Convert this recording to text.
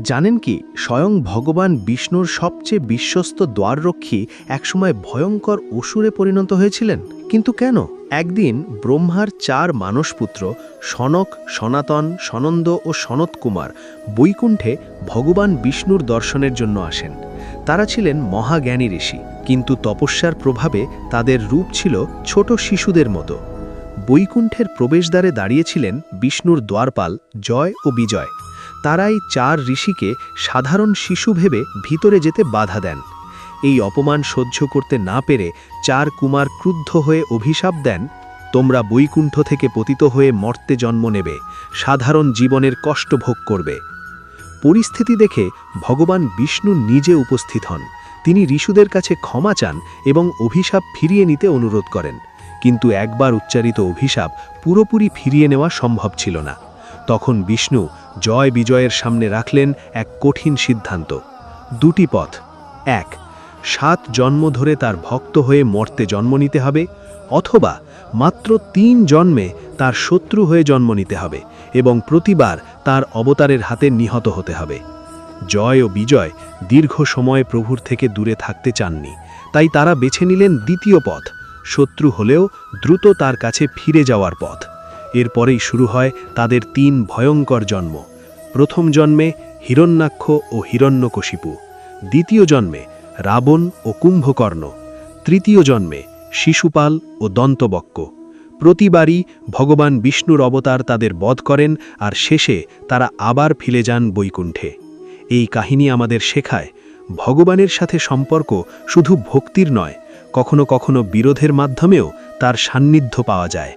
জানেন কি, স্বয়ং ভগবান বিষ্ণুর সবচেয়ে বিশ্বস্ত দ্বাররক্ষী একসময় ভয়ঙ্কর অসুরে পরিণত হয়েছিলেন। কিন্তু কেন? একদিন ব্রহ্মার 4 মানসপুত্র সনক, সনাতন, সনন্দ ও সনত কুমার বৈকুণ্ঠে ভগবান বিষ্ণুর দর্শনের জন্য আসেন। তারা ছিলেন মহাজ্ঞানী ঋষি, কিন্তু তপস্যার প্রভাবে তাদের রূপ ছিল ছোট শিশুদের মতো। বৈকুণ্ঠের প্রবেশদ্বারে দাঁড়িয়েছিলেন বিষ্ণুর দ্বারপাল জয় ও বিজয়। তারাই 4 ঋষিকে সাধারণ শিশু ভেবে ভিতরে যেতে বাধা দেন। এই অপমান সহ্য করতে না পেরে 4 কুমার ক্রুদ্ধ হয়ে অভিশাপ দেন, তোমরা বৈকুণ্ঠ থেকে পতিত হয়ে মর্তে জন্ম নেবে, সাধারণ জীবনের কষ্ট ভোগ করবে। পরিস্থিতি দেখে ভগবান বিষ্ণু নিজে উপস্থিত হন। তিনি ঋষিদের কাছে ক্ষমা চান এবং অভিশাপ ফিরিয়ে নিতে অনুরোধ করেন। কিন্তু একবার উচ্চারিত অভিশাপ পুরোপুরি ফিরিয়ে নেওয়া সম্ভব ছিল না। তখন বিষ্ণু জয় বিজয়ের সামনে রাখলেন এক কঠিন সিদ্ধান্ত। 2টি পথ। 1, 7 জন্ম ধরে তার ভক্ত হয়ে মর্তে জন্ম নিতে হবে, অথবা মাত্র 3 জন্মে তার শত্রু হয়ে জন্ম নিতে হবে এবং প্রতিবার তার অবতারের হাতে নিহত হতে হবে। জয় ও বিজয় দীর্ঘ সময় প্রভুর থেকে দূরে থাকতে চাননি, তাই তারা বেছে নিলেন 2য় পথ, শত্রু হলেও দ্রুত তার কাছে ফিরে যাওয়ার পথ। এরপরেই শুরু হয় তাদের 3 ভয়ঙ্কর জন্ম। প্রথম জন্মে হিরণ্যাক্ষ ও হিরণ্যকশিপু, দ্বিতীয় জন্মে রাবণ ও কুম্ভকর্ণ, তৃতীয় জন্মে শিশুপাল ও দন্তবক্ক। প্রতিবারই ভগবান বিষ্ণুর অবতার তাদের বধ করেন, আর শেষে তারা আবার ফিরে যান বৈকুণ্ঠে। এই কাহিনী আমাদের শেখায়, ভগবানের সাথে সম্পর্ক শুধু ভক্তির নয়, কখনো কখনো বিরোধের মাধ্যমেও তার সান্নিধ্য পাওয়া যায়।